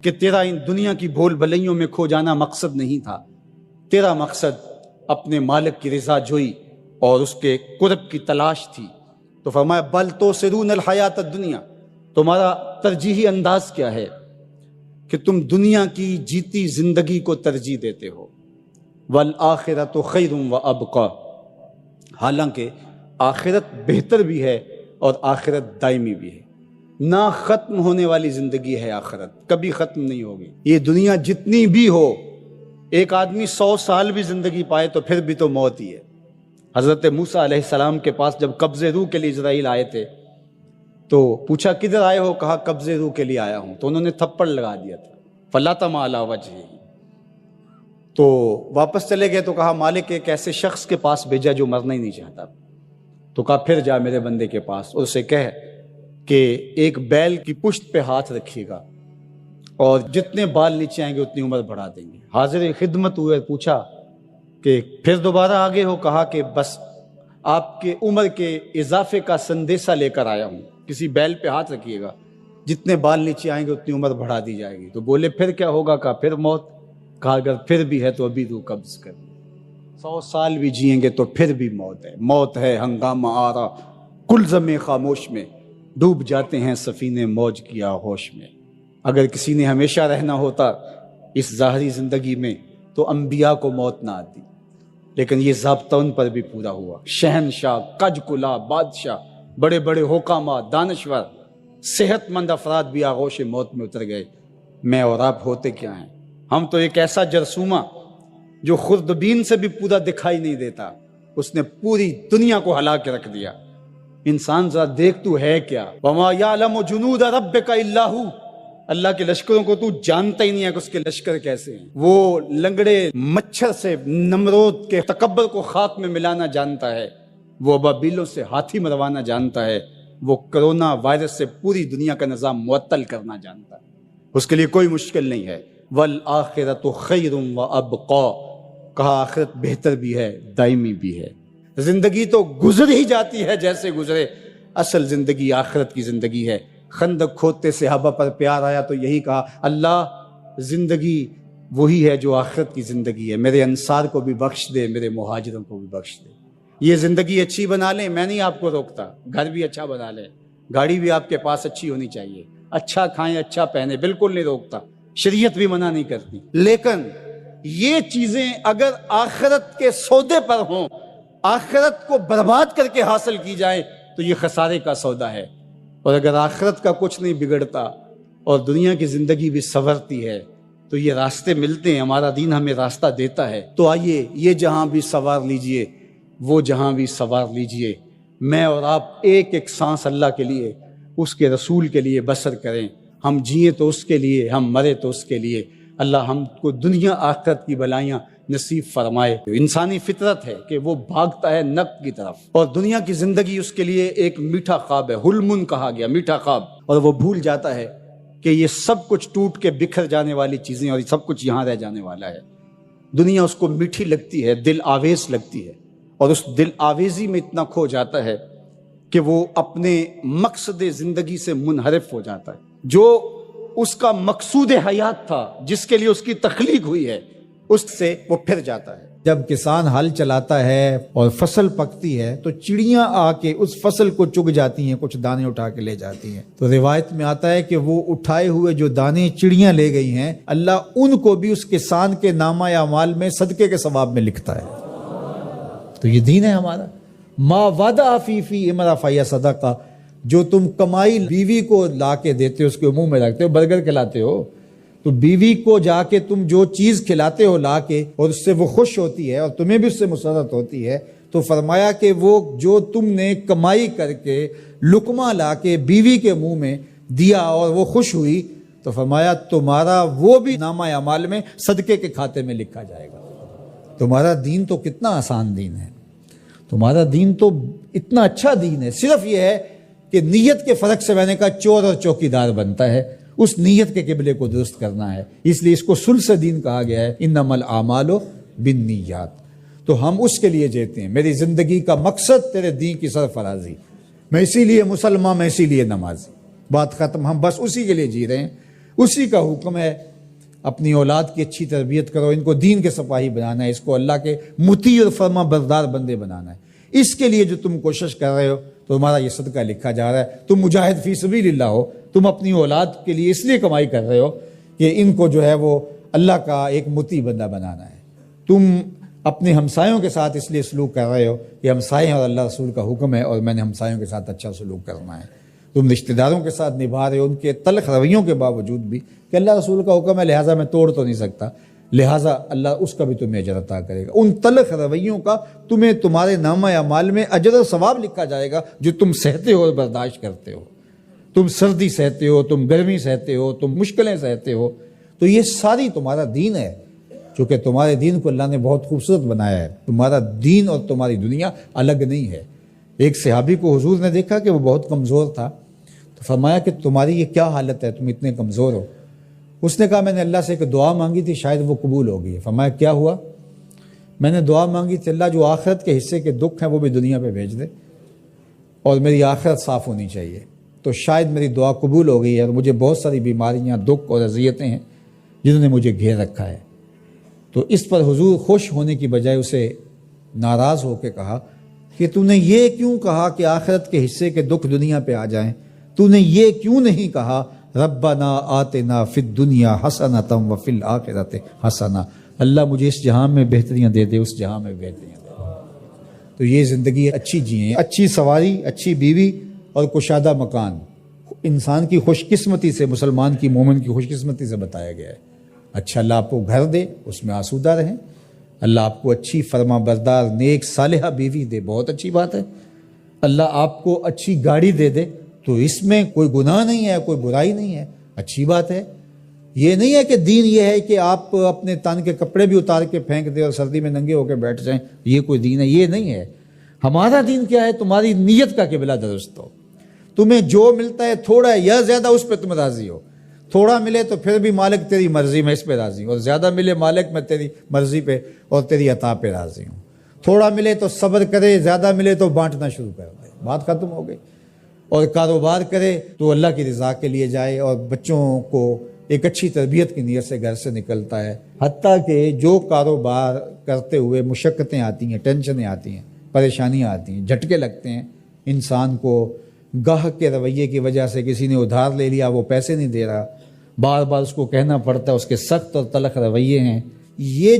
کہ تیرا ان دنیا کی بھول بھلائیوں میں کھو جانا مقصد نہیں تھا، تیرا مقصد اپنے مالک کی رضا جوئی اور اس کے قرب کی تلاش تھی۔ تو فرمایا بل توسرون الحیات الدنیا، تمہارا ترجیحی انداز کیا ہے کہ تم دنیا کی جیتی زندگی کو ترجیح دیتے ہو، والآخرۃ خیر وابقی، حالانکہ آخرت بہتر بھی ہے اور آخرت دائمی بھی ہے، نہ ختم ہونے والی زندگی ہے آخرت، کبھی ختم نہیں ہوگی۔ یہ دنیا جتنی بھی ہو، ایک آدمی 100 سال بھی زندگی پائے تو پھر بھی تو موت ہی ہے۔ حضرت موسیٰ علیہ السلام کے پاس جب قبض روح کے لیے اسرائیل آئے تھے تو پوچھا کدھر آئے ہو؟ کہا قبض روح کے لیے آیا ہوں، تو انہوں نے تھپڑ لگا دیا تھا، فلطم علی وجہہ، تو واپس چلے گئے تو کہا مالک ایک ایسے شخص کے پاس بھیجا جو مرنا ہی نہیں چاہتا، تو کہا پھر جا میرے بندے کے پاس اور اسے کہہ کہ ایک بیل کی پشت پہ ہاتھ رکھیے گا اور جتنے بال نیچے آئیں گے اتنی عمر بڑھا دیں گے۔ حاضر خدمت ہوئے، پوچھا کہ پھر دوبارہ آگے ہو؟ کہا کہ بس آپ کے عمر کے اضافے کا سندیسہ لے کر آیا ہوں، کسی بیل پہ ہاتھ رکھیے گا، جتنے بال نیچے آئیں گے اتنی عمر بڑھا دی جائے گی۔ تو بولے پھر کیا ہوگا؟ کہا پھر موت۔ کہا اگر پھر بھی ہے تو ابھی روح قبض کر، 100 سال بھی جئیں گے تو پھر بھی موت ہے، موت ہے ہنگامہ آرا کلزم خاموش میں، ڈوب جاتے ہیں سفینے موج کی آغوش میں۔ اگر کسی نے ہمیشہ رہنا ہوتا اس ظاہری زندگی میں تو انبیاء کو موت نہ آتی، لیکن یہ ضابطہ ان پر بھی پورا ہوا۔ شہنشاہ، کج کلا بادشاہ، بڑے بڑے حکامات، دانشور، صحت مند افراد بھی آغوش موت میں اتر گئے۔ میں اور آپ ہوتے کیا ہیں؟ ہم تو ایک ایسا جرثومہ جو خوردبین سے بھی پورا دکھائی نہیں دیتا، اس نے پوری دنیا کو ہلا کے رکھ دیا۔ انسان ذرا دیکھ تو ہے کیا؟ وَمَا يَعْلَمُ جُنُودَ رَبِّكَ إِلَّا هُوَ، اللہ کے لشکروں کو تو جانتا ہی نہیں ہے کہ اس کے لشکر کیسے ہیں۔ وہ لنگڑے مچھر سے نمرود کے تکبر کو خاک میں ملانا جانتا ہے، وہ ابابیلوں سے ہاتھی مروانا جانتا ہے، وہ کرونا وائرس سے پوری دنیا کا نظام معطل کرنا جانتا ہے، اس کے لیے کوئی مشکل نہیں ہے۔ وَالْآخِرَةُ خَيْرٌ وَأَبْقَىٰ، کہا آخرت بہتر بھی ہے، دائمی بھی ہے۔ زندگی تو گزر ہی جاتی ہے جیسے گزرے، اصل زندگی آخرت کی زندگی ہے۔ خندق کھودتے صحابہ پر پیار آیا تو یہی کہا اللہ زندگی وہی ہے جو آخرت کی زندگی ہے، میرے انصار کو بھی بخش دے، میرے مہاجروں کو بھی بخش دے۔ یہ زندگی اچھی بنا لیں، میں نہیں آپ کو روکتا، گھر بھی اچھا بنا لیں، گاڑی بھی آپ کے پاس اچھی ہونی چاہیے، اچھا کھائیں اچھا پہنیں، بالکل نہیں روکتا، شریعت بھی منع نہیں کرتی، لیکن یہ چیزیں اگر آخرت کے سودے پر ہوں، آخرت کو برباد کر کے حاصل کی جائیں تو یہ خسارے کا سودا ہے۔ اور اگر آخرت کا کچھ نہیں بگڑتا اور دنیا کی زندگی بھی سنورتی ہے تو یہ راستے ملتے ہیں، ہمارا دین ہمیں راستہ دیتا ہے۔ تو آئیے یہ جہاں بھی سوار لیجئے، وہ جہاں بھی سوار لیجئے، میں اور آپ ایک ایک سانس اللہ کے لیے، اس کے رسول کے لیے بسر کریں۔ ہم جئیں تو اس کے لیے، ہم مرے تو اس کے لیے۔ اللہ ہم کو دنیا آخرت کی بلائیاں نصیب فرمائے۔ انسانی فطرت ہے کہ وہ بھاگتا ہے نقد کی طرف، اور دنیا کی زندگی اس کے لیے ایک میٹھا خواب ہے، حلم کہا گیا، میٹھا خواب، اور وہ بھول جاتا ہے کہ یہ سب کچھ ٹوٹ کے بکھر جانے والی چیزیں اور یہ سب کچھ یہاں رہ جانے والا ہے۔ دنیا اس کو میٹھی لگتی ہے، دل آویز لگتی ہے، اور اس دل آویزی میں اتنا کھو جاتا ہے کہ وہ اپنے مقصد زندگی سے منحرف ہو جاتا ہے، جو اس کا مقصود حیات تھا، جس کے لیے اس کی تخلیق ہوئی ہے، اس سے وہ پھر جاتا ہے۔ جب کسان ہل چلاتا ہے اور فصل پکتی ہے تو چڑیاں آ کے اس فصل کو چگ جاتی ہیں، کچھ دانے اٹھا کے لے جاتی ہیں، تو روایت میں آتا ہے کہ وہ اٹھائے ہوئے جو دانے چڑیاں لے گئی ہیں، اللہ ان کو بھی اس کسان کے نامہ اعمال میں صدقے کے ثواب میں لکھتا ہے۔ تو یہ دین ہے ہمارا۔ ما وعدہ فی امرا فیا صدقہ، جو تم کمائی بیوی کو لا کے دیتے ہو، اس کے منہ میں رکھتے ہو، برگر کھلاتے ہو، تو بیوی کو جا کے تم جو چیز کھلاتے ہو لا کے، اور اس سے وہ خوش ہوتی ہے اور تمہیں بھی اس سے مسرت ہوتی ہے، تو فرمایا کہ وہ جو تم نے کمائی کر کے لقمہ لا کے بیوی کے منہ میں دیا اور وہ خوش ہوئی، تو فرمایا تمہارا وہ بھی نامہ اعمال میں صدقے کے کھاتے میں لکھا جائے گا۔ تمہارا دین تو کتنا آسان دین ہے، تمہارا دین تو اتنا اچھا دین ہے، صرف یہ ہے کہ نیت کے فرق سے میں نے کہا چور اور چوکیدار بنتا ہے، اس نیت کے قبلے کو درست کرنا ہے، اس لیے اس کو ثلث دین کہا گیا ہے، انما الاعمال بالنیات۔ تو ہم اس کے لیے جیتے ہیں، میری زندگی کا مقصد تیرے دین کی سرفرازی، میں اسی لیے مسلمان، میں اسی لیے نمازی، بات ختم، ہم بس اسی کے لیے جی رہے ہیں۔ اسی کا حکم ہے اپنی اولاد کی اچھی تربیت کرو، ان کو دین کے سپاہی بنانا ہے، اس کو اللہ کے مطیع اور فرما بردار بندے بنانا ہے۔ اس کے لیے جو تم کوشش کر رہے ہو تو تمہارا یہ صدقہ لکھا جا رہا ہے۔ تم مجاہد فی سبیل اللہ ہو، تم اپنی اولاد کے لیے اس لیے کمائی کر رہے ہو کہ ان کو جو ہے وہ اللہ کا ایک مطیع بندہ بنانا ہے۔ تم اپنے ہمسایوں کے ساتھ اس لیے سلوک کر رہے ہو کہ ہمسائے ہیں اور اللہ رسول کا حکم ہے اور میں نے ہمسایوں کے ساتھ اچھا سلوک کرنا ہے۔ تم رشتہ داروں کے ساتھ نبھا رہے ہو ان کے تلخ رویوں کے باوجود بھی کہ اللہ رسول کا حکم ہے لہٰذا میں توڑ تو نہیں سکتا، لہٰذا اللہ اس کا بھی تمہیں اجر عطا کرے گا۔ ان تلخ رویوں کا تمہیں تمہارے نامہ اعمال میں اجر و ثواب لکھا جائے گا جو تم سہتے ہو اور برداشت کرتے ہو۔ تم سردی سہتے ہو، تم گرمی سہتے ہو، تم مشکلیں سہتے ہو، تو یہ ساری تمہارا دین ہے۔ چونکہ تمہارے دین کو اللہ نے بہت خوبصورت بنایا ہے، تمہارا دین اور تمہاری دنیا الگ نہیں ہے۔ ایک صحابی کو حضور نے دیکھا کہ وہ بہت کمزور تھا، تو فرمایا کہ تمہاری یہ کیا حالت ہے، تم اتنے کمزور ہو؟ اس نے کہا میں نے اللہ سے ایک دعا مانگی تھی، شاید وہ قبول ہو گئی۔ فرمایا کیا ہوا؟ میں نے دعا مانگی تھی اللہ جو آخرت کے حصے کے دکھ ہیں وہ بھی دنیا پہ بھیج دے اور میری آخرت صاف ہونی چاہیے، تو شاید میری دعا قبول ہو گئی ہے، اور مجھے بہت ساری بیماریاں، دکھ اور اذیتیں ہیں جنہوں نے مجھے گھیر رکھا ہے۔ تو اس پر حضور خوش ہونے کی بجائے اسے ناراض ہو کے کہا کہ تو نے یہ کیوں کہا کہ آخرت کے حصے کے دکھ دنیا پہ آ جائیں؟ تو نے یہ کیوں نہیں کہا ربنا آتنا فی الدنیا حسنۃ وفی الآخرۃ حسنہ، اللہ مجھے اس جہاں میں بہتریاں دے دے، اس جہاں میں بہتریاں دے دے۔ تو یہ زندگی اچھی جئیں، اچھی سواری، اچھی بیوی اور کشادہ مکان انسان کی خوش قسمتی سے، مسلمان کی، مومن کی خوش قسمتی سے بتایا گیا ہے۔ اچھا اللہ آپ کو گھر دے، اس میں آسودہ رہیں، اللہ آپ کو اچھی فرما بردار نیک صالحہ بیوی دے، بہت اچھی بات ہے، اللہ آپ کو اچھی گاڑی دے دے تو اس میں کوئی گناہ نہیں ہے، کوئی برائی نہیں ہے، اچھی بات ہے۔ یہ نہیں ہے کہ دین یہ ہے کہ آپ اپنے تن کے کپڑے بھی اتار کے پھینک دیں اور سردی میں ننگے ہو کے بیٹھ جائیں، یہ کوئی دین ہے، یہ نہیں ہے۔ ہمارا دین کیا ہے؟ تمہاری نیت کا قبلہ درست ہو، تمہیں جو ملتا ہے تھوڑا ہے یا زیادہ اس پہ تم راضی ہو، تھوڑا ملے تو پھر بھی مالک تیری مرضی میں اس پہ راضی ہوں، اور زیادہ ملے مالک میں تیری مرضی پہ اور تیری عطا پہ راضی ہوں۔ تھوڑا ملے تو صبر کرے، زیادہ ملے تو بانٹنا شروع کر دے، بات ختم ہو گئی۔ اور کاروبار کرے تو اللہ کی رضا کے لیے جائے، اور بچوں کو ایک اچھی تربیت کی نیت سے گھر سے نکلتا ہے، حتیٰ کہ جو کاروبار کرتے ہوئے مشقتیں آتی ہیں، ٹینشنیں آتی ہیں، پریشانیاں آتی ہیں، جھٹکے لگتے ہیں، انسان کو گاہک کے رویے کی وجہ سے کسی نے ادھار لے لیا، وہ پیسے نہیں دے رہا، بار بار اس کو کہنا پڑتا ہے، اس کے سخت اور تلخ رویے ہیں، یہ